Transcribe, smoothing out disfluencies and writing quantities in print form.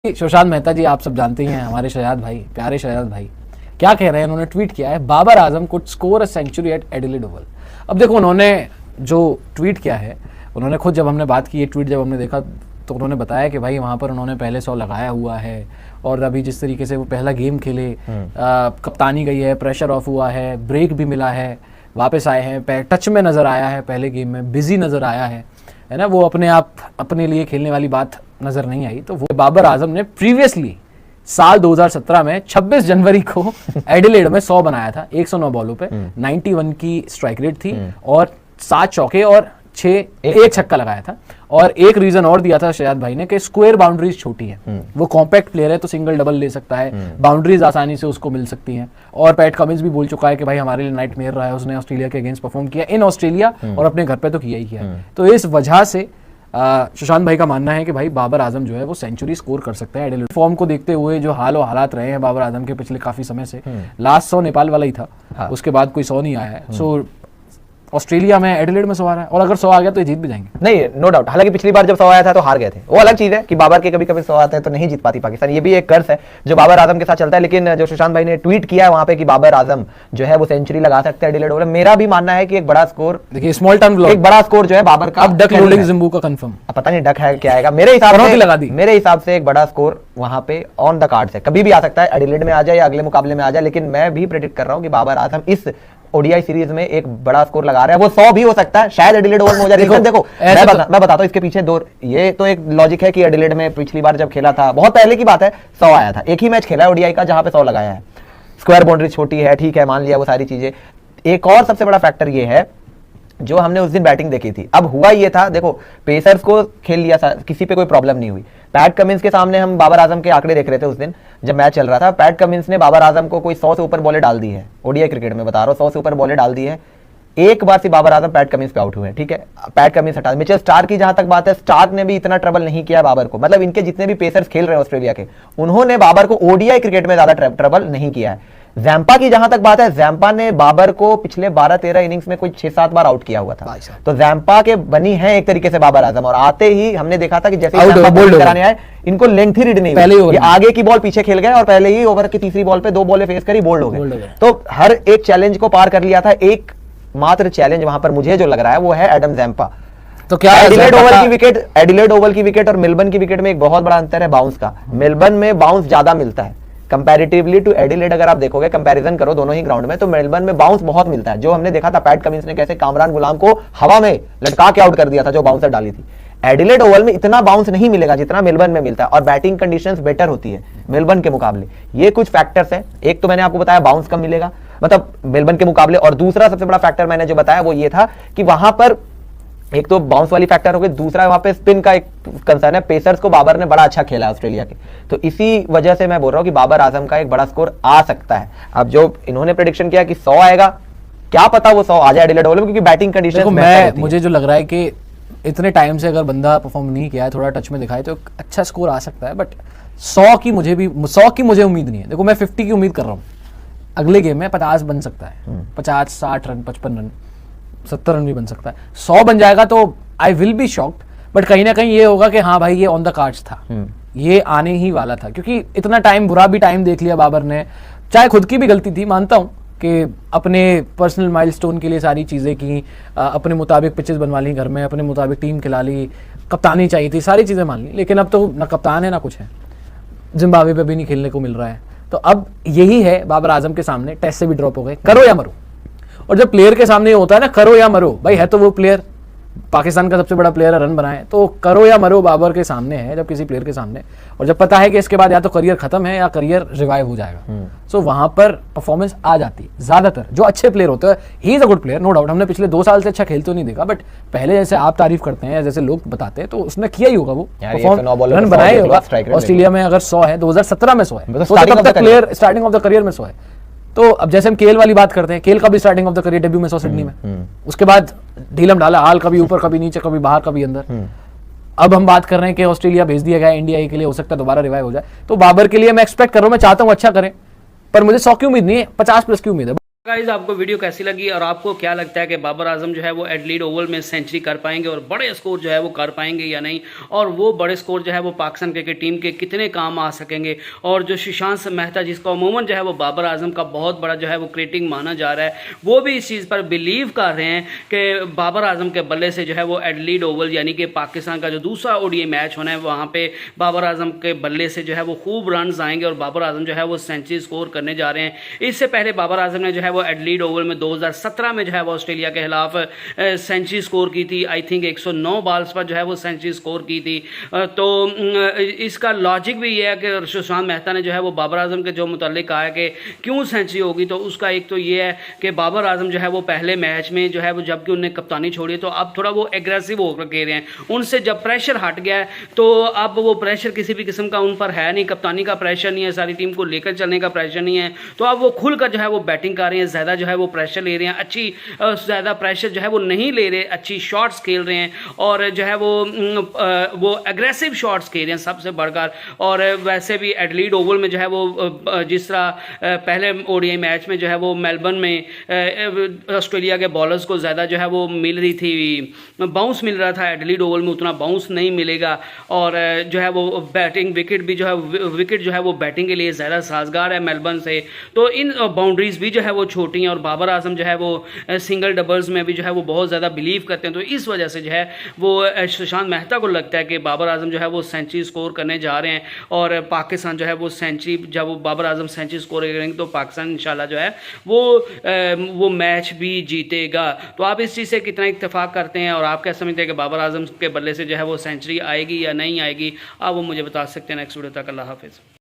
सुशांत मेहता जी आप सब जानते ही हैं, हमारे शहजाद भाई, प्यारे शहजाद भाई क्या कह रहे हैं। उन्होंने ट्वीट किया है, Babar Azam could score a century at Adelaide Oval. अब देखो उन्होंने जो ट्वीट किया है, उन्होंने खुद जब हमने बात की, ये ट्वीट जब हमने देखा तो उन्होंने बताया कि भाई वहाँ पर उन्होंने पहले 100 लगाया हुआ है और अभी जिस तरीके से वो पहला गेम खेले, कप्तानी गई है, प्रेशर ऑफ हुआ है, ब्रेक भी मिला है, वापस आए हैं, टच में नज़र आया है, पहले गेम में बिजी नज़र आया है ना, वो अपने आप अपने लिए खेलने वाली बात नज़र नहीं आई। तो वो बाबर आजम ने प्रीवियसली साल 2017 में 26 जनवरी को एडिलेड में 100 बनाया था 109 बॉलों पे, 91 की स्ट्राइक रेट थी और 7 चौके और 1 छक्का लगाया था। और एक रीजन और दिया था शहजाद भाई ने कि स्क्वायर बाउंड्रीज छोटी है, वो कॉम्पैक्ट प्लेयर है तो सिंगल डबल ले सकता है, बाउंड्रीज आसानी से उसको मिल सकती हैं। और पैट कमिंस भी बोल चुका है कि भाई हमारे लिए नाइटमेयर रहा है, उसने ऑस्ट्रेलिया के अगेंस्ट परफॉर्म किया इन ऑस्ट्रेलिया और अपने घर पे तो किया ही किया। तो इस वजह से सुशांत भाई का मानना है कि भाई बाबर आजम जो है वो सेंचुरी स्कोर कर सकता है एडिलेड। फॉर्म को देखते हुए जो हाल और हालात रहे हैं बाबर आजम के पिछले काफी समय से, लास्ट 100 नेपाल वाला ही था, उसके बाद कोई 100 नहीं आया है। सो ऑस्ट्रेलिया में एडिलेड में 100 आ रहा है और अगर 100 आ गया तो ये जीत भी जाएंगे। नहीं, नो डाउट। हालांकि पिछली बार जब 100 आया था तो हार गए थे, वो अलग चीज है कि बाबर के कभी कभी 100 आते हैं तो नहीं जीत पाती पाकिस्तान। ये भी एक कर्ज है जो बाबर आजम के साथ चलता है। लेकिन जो सुशांत भाई ने ट्वीट किया है वहां पे कि बाबर आजम जो है वो सेंचुरी लगा सकते हैं एडिलेड ओवल, मेरा भी मानना है कि एक बड़ा स्कोर, देखिए स्मॉल टर्म एक बड़ा स्कोर जो है बाबर का। अब डक लोडिंग जिम्बू का कंफर्म, पता नहीं डक है क्या आएगा, मेरे हिसाब से एक बड़ा स्कोर वहां पे ऑन द कार्ड्स है, कभी भी आ सकता है, एडिलेड में आ जाए या अगले मुकाबले में आ जाए। लेकिन मैं भी प्रेडिक्ट कर रहा हूं कि बाबर आजम इस ओडीआई सीरीज में एक बड़ा स्कोर लगा रहा है। वो 100 भी हो सकता है, शायद एडिलेड ओवल में हो जाए। देखो मैं बताता हूं इसके पीछे दो, ये तो एक लॉजिक है कि एडिलेड में पिछली बार जब खेला था, बहुत पहले की बात है, 100 आया था। एक ही मैच खेला है ओडीआई का जहां पे 100 लगाया है, स्क्वायर बाउंड्री छोटी है, ठीक है, मान लिया वो सारी चीजें। एक और सबसे बड़ा फैक्टर ये है जो हमने उस दिन बैटिंग देखी थी। अब हुआ ये था, देखो पेसर्स को खेल लिया था, किसी पे कोई प्रॉब्लम नहीं हुई। पैट कमिंस के सामने हम बाबर आजम के आंकड़े देख रहे थे उस दिन जब मैच चल रहा था। पैट कमिंस ने बाबर आजम को कोई 100 से ऊपर बॉलें डाल दी है, ओडीआई क्रिकेट में बता रहा हूं, 100 से ऊपर बॉलें डाल दी है। एक बार से बाबर आजम पैट कमिंस पे आउट हुए हैं, ठीक है, पैट कमिंस हटा। मिचेल स्टार्क की जहां तक बात है, स्टार्क ने भी इतना ट्रबल नहीं किया बाबर को, मतलब इनके जितने भी पेसर्स खेल रहे हैं ऑस्ट्रेलिया के, उन्होंने बाबर को ओडीआई क्रिकेट में ज्यादा ट्रबल नहीं किया है। जैम्पा की जहां तक बात है, जैम्पा ने बाबर को पिछले 12-13 इनिंग्स में कोई 6-7 बार आउट किया हुआ था। तो जैम्पा के बनी है एक तरीके से बाबर आजम, और आते ही हमने देखा था कि जैसे कराने आए इनको लेंथ ही रीड नहीं हुई, आगे की बॉल पीछे खेल गए और पहले ही ओवर की तीसरी बॉल पे 2 बॉलें फेस करी, बोल्ड हो गए। तो हर एक चैलेंज को पार कर लिया था। एक मात्र चैलेंज वहां पर मुझे जो लग रहा है वो है एडम जैम्पा। तो क्या एडिलेड ओवल की विकेट और मेलबर्न की विकेट में एक बहुत बड़ा अंतर है बाउंस का। मेलबर्न में बाउंस ज्यादा मिलता है कंपैरेटिवली टू एडिलेड। अगर आप देखोगे, कंपैरिजन करो दोनों ही ग्राउंड में, तो मेलबर्न में बाउंस बहुत मिलता है। जो हमने देखा था पैट कमिंस ने कैसे कामरान गुलाम को हवा में लटका के आउट कर दिया था जो बाउंसर डाली थी। एडिलेड ओवल में इतना बाउंस नहीं मिलेगा जितना मेलबर्न में मिलता है, और बैटिंग कंडीशंस बेटर होती है मेलबर्न के मुकाबले। ये कुछ फैक्टर्स है। एक तो मैंने आपको बताया बाउंस कम मिलेगा, मतलब मेलबर्न के मुकाबले, और दूसरा सबसे बड़ा फैक्टर मैंने जो बताया वो ये था कि वहां पर एक तो बाउंस वाली फैक्टर हो गई, दूसरा वहां पे स्पिन का एक कंसर्न है। पेसर्स को बाबर ने बड़ा अच्छा खेला है ऑस्ट्रेलिया के, तो इसी वजह से मैं बोल रहा हूं कि बाबर आजम का एक बड़ा स्कोर आ सकता है। अब जो इन्होंने प्रेडिक्शन किया कि 100 आएगा, क्या पता वो 100 आ जाए एडिलेड ओवल में, क्योंकि बैटिंग कंडीशन मुझे जो लग रहा है कि इतने टाइम से अगर बंदा परफॉर्म नहीं किया है, थोड़ा टच में दिखाए तो अच्छा स्कोर आ सकता है। बट 100 की मुझे उम्मीद नहीं है। देखो मैं 50 की उम्मीद कर रहा हूँ, अगले गेम में 50 बन सकता है, 50, 60 रन, 55 रन, 70 रन भी बन सकता है। 100 बन जाएगा तो I will be shocked, but कहीं ना कहीं ये होगा कि हाँ भाई ये ऑन द कार्ड्स था, ये आने ही वाला था, क्योंकि इतना टाइम, बुरा भी टाइम देख लिया बाबर ने। चाहे खुद की भी गलती थी, मानता हूँ कि अपने पर्सनल माइलस्टोन के लिए सारी चीज़ें की, अपने मुताबिक पिचेस बनवा ली घर में, अपने मुताबिक टीम खिला ली, कप्तानी चाहिए थी, सारी चीज़ें मान ली। लेकिन अब तो ना कप्तान है ना कुछ है, जिम्बाब्वे पे भी नहीं खेलने को मिल रहा है। तो अब यही है बाबर आजम के सामने, टेस्ट से भी ड्रॉप हो गए, करो या मरो। और जब प्लेयर के सामने होता है ना करो या मरो, भाई है तो वो प्लेयर पाकिस्तान का सबसे बड़ा प्लेयर है, रन बनाए, तो करो या मरो बाबर के सामने है जब किसी प्लेयर के सामने। और जब पता है कि इसके बाद या तो करियर खत्म है या करियर रिवाइव हो जाएगा, सो वहां पर परफॉर्मेंस आ जाती है। ज्यादातर जो अच्छे प्लेयर होते हैं, he is a good player, no doubt. हमने पिछले 2 साल से अच्छा खेलते नहीं देखा, बट पहले जैसे आप तारीफ करते हैं, जैसे लोग बताते हैं, तो उसने किया ही होगा, वो रन बनाए होगा। ऑस्ट्रेलिया में अगर 100 है, 2017 में 100 है, स्टार्टिंग ऑफ द करियर में 100 है। तो अब जैसे हम केल वाली बात करते हैं, केल का भी starting of the career debut में 100 सिडनी में, उसके बाद ढीलम ढाला हाल, कभी ऊपर कभी नीचे, कभी बाहर कभी अंदर। अब हम बात कर रहे हैं कि ऑस्ट्रेलिया भेज दिया गया इंडिया के लिए, हो सकता है दोबारा रिवाइव हो जाए। तो बाबर के लिए मैं एक्सपेक्ट कर रहा हूं, मैं चाहता हूं अच्छा करें, पर मुझे 100 की उम्मीद नहीं है, 50+ की उम्मीद है। गाइस आपको वीडियो कैसी लगी और आपको क्या लगता है कि बाबर आजम जो है वो एडलीड ओवल में सेंचुरी कर पाएंगे और बड़े स्कोर जो है वो कर पाएंगे या नहीं, और वो बड़े स्कोर जो है वो पाकिस्तान क्रिकेट टीम के कितने काम आ सकेंगे। और जो सुशांत मेहता जिसका अमूमन जो है वो बाबर आजम का बहुत बड़ा जो है वो क्रिटिक माना जा रहा है, वो भी इस चीज़ पर बिलीव कर रहे हैं कि बाबर आजम के बल्ले से जो है वो एडलीड ओवल यानी कि पाकिस्तान का जो दूसरा ओडीआई मैच होना है वहाँ पर बाबर आजम के बल्ले से जो है वो खूब रन आएंगे और बाबर आजम जो है वो सेंचुरी स्कोर करने जा रहे हैं। इससे पहले बाबर आजम ने जो है वो एडलीड ओवल में 2017 में जो है वो ऑस्ट्रेलिया के खिलाफ सेंचुरी स्कोर की थी। आई थिंक 109 बॉल्स पर जो है वो सेंचुरी स्कोर की थी। तो इसका लॉजिक भी ये है कि सुशांत मेहता ने जो है वो बाबर आजम के जो मुतालिक कहा है कि क्यों सेंचुरी होगी, तो उसका एक तो ये है कि बाबर आजम जो है वो पहले मैच में जो है वो जबकि उन्हें कप्तानी छोड़ी तो अब थोड़ा वो एग्रेसिव होकर कह रहे हैं, उनसे जब प्रेशर हट गया है तो अब वो प्रेशर किसी भी किस्म का उन पर है नहीं, कप्तानी का प्रेशर नहीं है, सारी टीम को लेकर चलने का प्रेशर नहीं है, तो अब वो खुलकर जो है वो बैटिंग कर रहे हैं, ज़्यादा जो है वो प्रेशर ले रहे हैं, अच्छी ज़्यादा प्रेशर जो है वो नहीं ले रहे, अच्छी शॉट्स खेल रहे हैं और जो है वो एग्रेसिव शॉट्स खेल रहे हैं सबसे बढ़कर। और वैसे भी एडलीड ओवल में जो है वो जिस तरह पहले ओडीआई मैच में जो है वो मेलबर्न में ऑस्ट्रेलिया के बॉलर्स को ज़्यादा जो है वो मिल रही थी, बाउंस मिल रहा था, एडलीड ओवल में उतना बाउंस नहीं मिलेगा और जो है वो बैटिंग विकेट भी जो है विकेट जो है वो बैटिंग के लिए ज़्यादा साजगार है मेलबर्न से, तो इन बाउंड्रीज भी जो है वो छोटी हैं और बाबर आजम जो है वो सिंगल डबल्स में भी जो है वो बहुत ज़्यादा बिलीव करते हैं। तो इस वजह से जो है वो सुशांत मेहता को लगता है कि बाबर आजम जो है वो सेंचुरी स्कोर करने जा रहे हैं और पाकिस्तान जो है वो सेंचुरी जब वो बाबर आजम सेंचुरी स्कोर करेंगे तो पाकिस्तान इंशाल्लाह जो है वो मैच भी जीतेगा। तो आप इस चीज़ से कितना इत्तेफाक करते हैं और आप क्या समझते हैं कि बाबर आजम के बल्ले से जो है वो सेंचुरी आएगी या नहीं आएगी, आप वो मुझे बता सकते हैं। नेक्स्ट वीडियो तक अल्लाह हाफिज़।